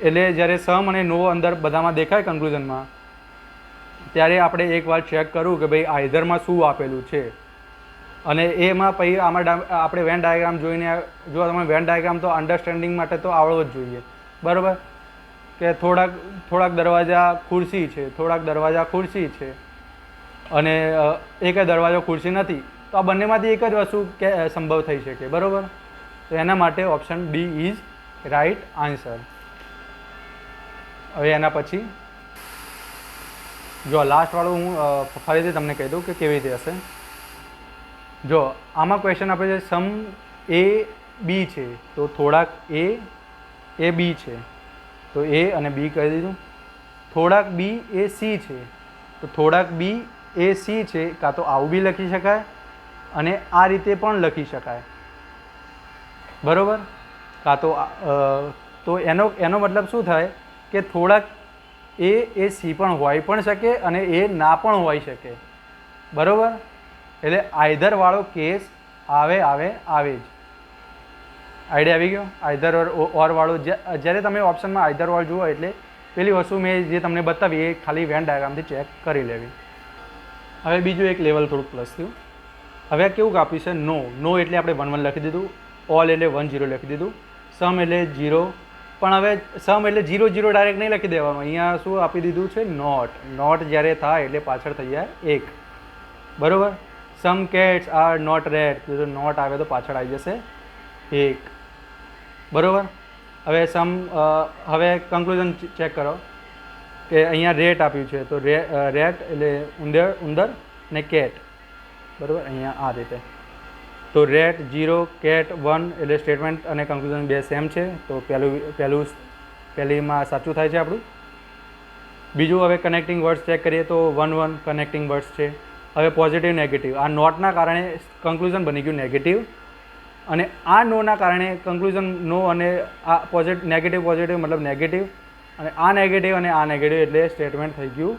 એટલે જ્યારે સમ અને નો અંદર બધામાં દેખાય કન્ક્લુઝનમાં, ત્યારે આપણે એકવાર ચેક કરવું કે ભાઈ આઈધરમાં શું આપેલું છે. અને એમાં પછી આમાં આપણે વેન ડાયાગ્રામ જોઈને, જો તમે વેન ડાયાગ્રામ તો અન્ડરસ્ટેન્ડિંગ માટે તો આવડવો જ જોઈએ, બરાબર? કે થોડાક દરવાજા ખુરશી છે, થોડાક દરવાજા ખુરશી છે, અને એક દરવાજો ખુરશી નથી, તો આ બંનેમાંથી એક જ વસ્તુ સંભવ થઈ શકે, બરાબર? તો એના માટે option D is right answer. હવે એના પછી જો લાસ્ટવાળું હું ફરીથી તમને કહી દઉં કે કેવી રીતે હશે. જો આમાં ક્વેશ્ચન આપે છે સમ એ બી છે, તો થોડાક એ બી છે, તો એ અને બી કહી દીધું. થોડાક બી એ સી છે, તો થોડાક બી એ સી છે. કાં તો આવું બી લખી શકાય અને આ રીતે પણ લખી શકાય, બરાબર? કાં તો એનો મતલબ શું થાય કે થોડાક એ સી પણ હોઈ પણ શકે અને એ ના પણ હોઈ શકે, બરાબર? એટલે આઈધર વાળો કેસ આવે જ. આઈડિયા આવી ગયો? આઈધર ઓર વાળો જ્યારે તમે ઓપ્શનમાં આઈધર ઓર જુઓ એટલે પેલી વસ્તુ મેં જે તમને બતાવી એ ખાલી વેન ડાયાગ્રામથી ચેક કરી લેવી. હવે બીજું એક લેવલ થોડુંક પ્લસ થયું. હવે કેવું આપ્યું છે નો એટલે આપણે 1 1 લખી દીધું, ઓલ એટલે 1 0 લખી દીધું, સમ એટલે 0. પણ હવે સમ એટલે 0 0 ડાયરેક્ટ નહીં લખી દેવાનું. અહીંયા શું આપી દીધું છે? નોટ જ્યારે થાય એટલે પાછળ થઈ જાય 1, બરાબર? સમ કેટ્સ આર નોટ રેડ, જો નોટ આવે તો પાછળ આવી જશે 1, બરાબર? હવે કન્ક્લુઝન ચેક કરો કે અહીંયા રેટ આપ્યું છે, તો રેટ એટલે ઉંદર ને કેટ, બરાબર? અહીંયા આ રીતે. તો રેટ 0, કેટ 1 એટલે સ્ટેટમેન્ટ અને કન્ક્લુઝન બે સેમ છે, તો પહેલીમાં સાચું થાય છે આપણું. બીજું હવે કનેક્ટિંગ વર્ડ્સ ચેક કરીએ તો 1 1 કનેક્ટિંગ વર્ડ્સ છે. હવે પોઝિટિવ નેગેટિવ, આ નોટના કારણે કન્ક્લુઝન બની ગયું નેગેટિવ, અને આ નોના કારણે કન્ક્લુઝન નો, અને આ નેગેટિવ પોઝિટિવ મતલબ નેગેટિવ, અને આ નેગેટિવ અને આ નેગેટિવ એટલે સ્ટેટમેન્ટ થઈ ગયું,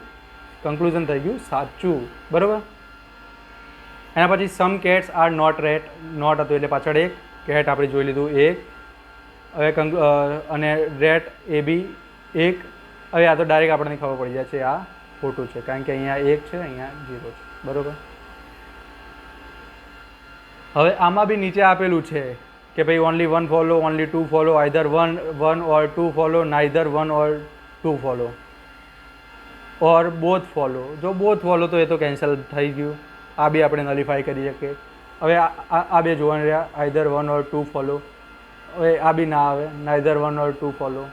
કન્ક્લુઝન થઈ ગયું સાચું, બરાબર? એના પછી some cats are not rat, not હતું એટલે પાછળ 1, કેટ આપણે જોઈ લીધું 1. હવે અને રેટ એ બી 1. હવે આ તો ડાયરેક્ટ આપણને ખબર પડી જાય છે આ ખોટું છે, કારણ કે અહીંયા 1 છે, અહીંયા 0 છે, બરાબર? હવે આમાં બી નીચે આપેલું છે કે ભાઈ only 1 follow, only 2 follow, either 1 ઓર 2 ફોલો, નાઈધર 1 ઓર 2 ફોલો, ઓર બોથ ફોલો. જો બોથ ફોલો તો એ તો કેન્સલ થઈ ગયું, આ બી આપણે નલિફાઈ કરી શકીએ. હવે આ બે જોવાનું રહ્યા, આઈધર 1 ઓર 2 ફોલો. હવે આ બી ના આવે, નાઈધર 1 ઓર 2 ફોલો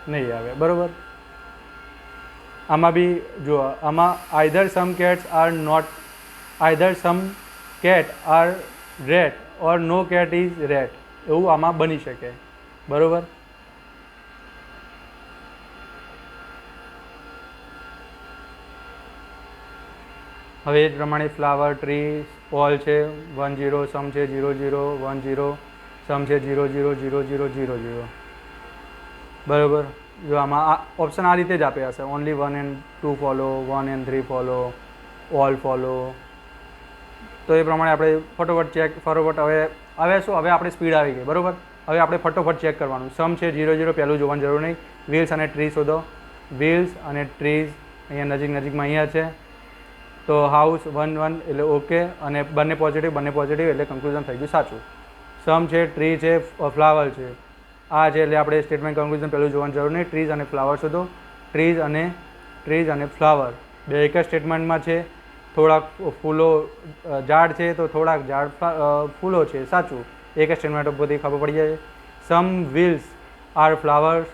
નહીં આવે, બરાબર? આમાં બી જો આમાં either some cats are not, either some cat are rat or no cat is rat, એવું આમાં બની શકે, બરાબર? હવે એ જ પ્રમાણે ફ્લાવર, ટ્રી, ઓલ છે 1 0, સમ છે 0 0 1 0, સમ છે 0 0 0 0 0 0, બરાબર? જો આમાં ઓપ્શન આ રીતે જ આપ્યા હશે, only 1 and 2 follow, 1 and 3 follow, all follow. તો એ પ્રમાણે આપણે ફટોફટ ચેક હવે શું, હવે આપણે સ્પીડ આવી ગઈ, બરાબર? હવે આપણે ફટોફટ ચેક કરવાનું. સમ છે 0 0, પહેલું જોવાની જરૂર નહીં. વ્હીલ્સ અને ટ્રી શોધો. વ્હીલ્સ અને ટ્રીઝ અહીંયા નજીકમાં અહીંયા છે, તો હાઉસ 1 1 એટલે ઓકે, અને બંને પોઝિટિવ એટલે કન્ક્લુઝન થઈ ગયું સાચું. સમ છે, ટ્રી છે, ફ્લાવર છે, આ છે એટલે આપણે સ્ટેટમેન્ટ કન્ક્લુઝન પહેલું જોવાની જરૂર નહીં. ટ્રીઝ અને ફ્લાવર શોધો. ટ્રીઝ અને ટ્રીઝ અને ફ્લાવર બે એક જ સ્ટેટમેન્ટમાં છે. થોડાક ફૂલો ઝાડ છે તો થોડાક ઝાડ ફૂલો છે, સાચું. એક જ સ્ટેટમેન્ટ ઉપરથી ખબર પડી જાય. સમ વ્હીલ્સ આર ફ્લાવર્સ,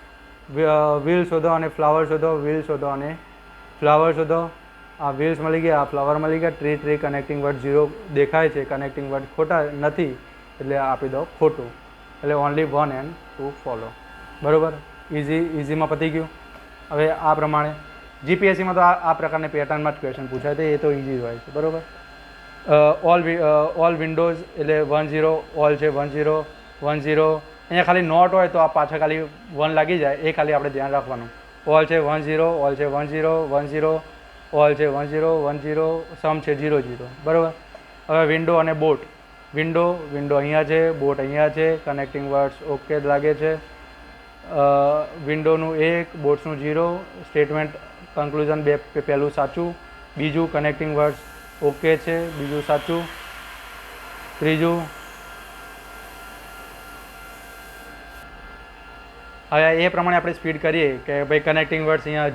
વ્હીલ શોધો અને ફ્લાવર શોધો, વ્હીલ શોધો અને ફ્લાવર શોધો. આ વ્હીલ્સ મળી ગયા, આ ફ્લાવર મળી ગયા. ટ્રી કનેક્ટિંગ વર્ડ 0 દેખાય છે, કનેક્ટિંગ વર્ડ ખોટા નથી એટલે આપી દો ખોટું. એટલે ઓનલી 1 and 2 ફોલો. બરાબર, ઇઝીમાં પતી ગયું. હવે આ પ્રમાણે જીપીએસસીમાં તો આ પ્રકારની પેટર્નમાં જ ક્વેશ્ચન પૂછાય છે, એ તો ઇઝી હોય છે. બરાબર. ઓલ વિન્ડોઝ એટલે 10, ઓલ છે 10, 10. અહીંયા ખાલી નોટ હોય તો આ પાછળ ખાલી 1 લાગી જાય, એ ખાલી આપણે ધ્યાન રાખવાનું. ઓલ છે 10, ઓલ છે 10, 10, ઓલ છે 10, 10, સમ છે 0, 0. બરાબર. હવે વિન્ડો અને બોટ. વિન્ડો અહીંયા છે, બોટ અહીંયા છે. કનેક્ટિંગ વર્ડ્સ ઓકે લાગે છે. વિન્ડોનું 1, બોટ્સનું 0. સ્ટેટમેન્ટ કન્ક્લુઝન પહેલું સાચું. બીજું કનેક્ટિંગ વર્ડ્સ ઓકે છે, બીજું સાચું. ત્રીજું હવે એ પ્રમાણે આપણે સ્પીડ કરીએ કે ભાઈ કનેક્ટિંગ વર્ડ્સ અહીંયા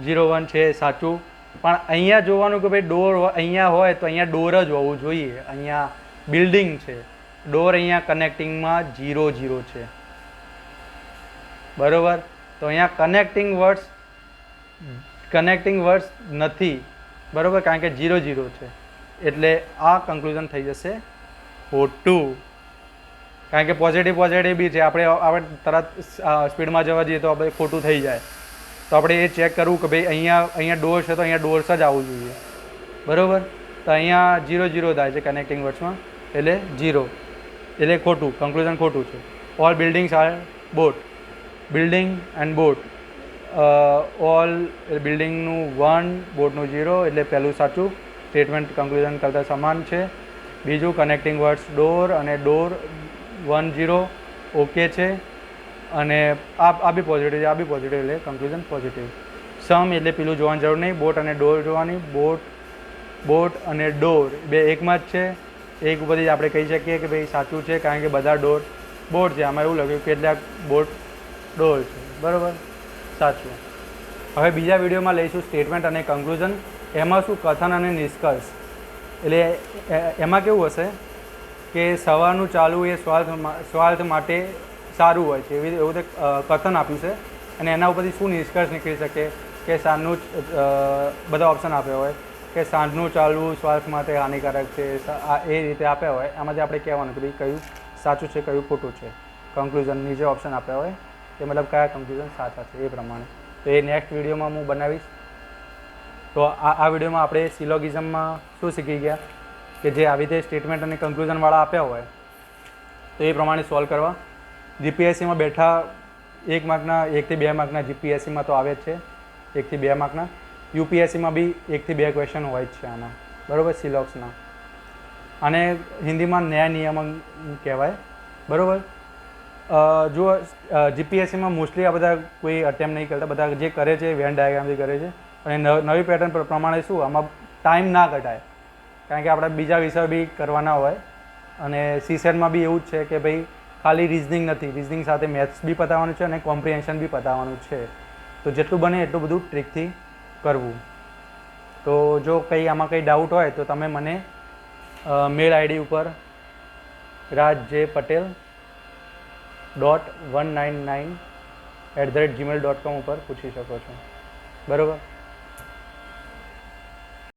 0, 1 છે, સાચું. પણ અહીંયા જોવાનું કે ભાઈ ડોર અહીંયા હોય તો અહીંયા ડોર જ હોવું જોઈએ. અહીંયા બિલ્ડિંગ છે, ડોર અહીંયા કનેક્ટિંગમાં 0, 0 છે. બરાબર. તો અહીંયા કનેક્ટિંગ વર્ડ્સ નથી. બરાબર, કારણ કે 0, 0 છે. એટલે આ કન્ક્લુઝન થઈ જશે ખોટું. કારણ કે પોઝિટિવ બી છે. આપણે તરત સ્પીડમાં જવા જઈએ તો આપણે ખોટું થઈ જાય. તો આપણે એ ચેક કરવું કે ભાઈ અહીંયા ડોર્સ છે તો અહીંયા ડોર્સ જ આવવું જોઈએ. બરાબર. તો અહીંયા 0, 0 થાય છે કનેક્ટિંગ વર્ડ્સમાં, એટલે 0, એટલે ખોટું. કન્ક્લુઝન ખોટું છે. All buildings are boat, building and boat. All બિલ્ડિંગનું 1, બોટનું 0, એટલે પહેલું સાચું. સ્ટેટમેન્ટ કન્ક્લુઝન કરતાં સમાન છે. બીજું કનેક્ટિંગ વર્ડ્સ ડોર અને ડોર 1, 0 ઓકે છે. અને આ બી પોઝિટિવ છે, આ બી પોઝિટિવ, એટલે કન્ક્લુઝન પોઝિટિવ. સમ એટલે પેલું જોવાની જરૂર નહીં. બોટ અને ડોર જોવાની. બોટ અને ડોર બે એકમાં જ છે. એક ઉપરથી આપણે કહી શકીએ કે ભાઈ સાચું છે, કારણ કે બધા ડોર બોટ છે. આમાં એવું લખ્યું કેટલાક બોટ ડોર છે. બરાબર, સાચું. હવે બીજા વિડીયોમાં લઈશું સ્ટેટમેન્ટ અને કન્ક્લુઝન. એમાં શું કથન અને નિષ્કર્ષ. એટલે એમાં કેવું હશે કે સવારનું ચાલવું એ સ્વાર્થ માટે સારું હોય છે, એવું કથન આપ્યું છે. અને એના ઉપરથી શું નિષ્કર્ષ નીકળી શકે કે સાંજનું બધા ઓપ્શન આપ્યા હોય કે સાંજનું ચાલવું સ્વાસ્થ્ય માટે હાનિકારક છે, એ રીતે આપ્યા હોય. એમાંથી આપણે કહેવાનું કે ભાઈ કયું સાચું છે, કયું ખોટું છે. કન્ક્લુઝન નીચે ઓપ્શન આપ્યા હોય એ મતલબ કયા કન્ક્લુઝન સાચા છે એ પ્રમાણે. તો એ નેક્સ્ટ વિડીયોમાં હું બનાવીશ. તો આ વિડીયોમાં આપણે સિલોગિઝમમાં શું શીખી ગયા કે જે આવી રીતે સ્ટેટમેન્ટ અને કન્ક્લુઝનવાળા આપ્યા હોય તો એ પ્રમાણે સોલ્વ કરવા. જીપીએસસીમાં બેઠા 1 માર્કના 1 થી 2 માર્કના જીપીએસસીમાં તો આવે જ છે, 1 થી 2 માર્કના. યુપીએસસીમાં બી 1 થી 2 ક્વેશ્ચન હોય જ છે આમાં. બરાબર, સિલોક્સના. અને હિન્દીમાં ન્યાય નિયમન કહેવાય. બરાબર. જો જીપીએસસીમાં મોસ્ટલી આ બધા કોઈ અટેમ્પ નહીં કરતા. બધા જે કરે છે વેન ડાયાગ્રામથી કરે છે. અને નવી પેટર્ન પ્રમાણે શું આમાં ટાઈમ ના ઘટાય, કારણ કે આપણે બીજા વિષય બી કરવાના હોય. અને સીસેટમાં બી એવું જ છે કે ભાઈ ખાલી રિઝનિંગ નથી, રિઝનિંગ સાથે મેથ્સ બી પતાવવાનું છે અને કોમ્પ્રિહેન્શન બી પતાવવાનું છે. તો જેટલું બને એટલું બધું ટ્રીકથી કરવું. તો જો કંઈ આમાં કંઈ ડાઉટ હોય તો તમે મને મેલ આઈડી ઉપર rajpatel.199@gmail.com ઉપર પૂછી શકો છો. બરાબર.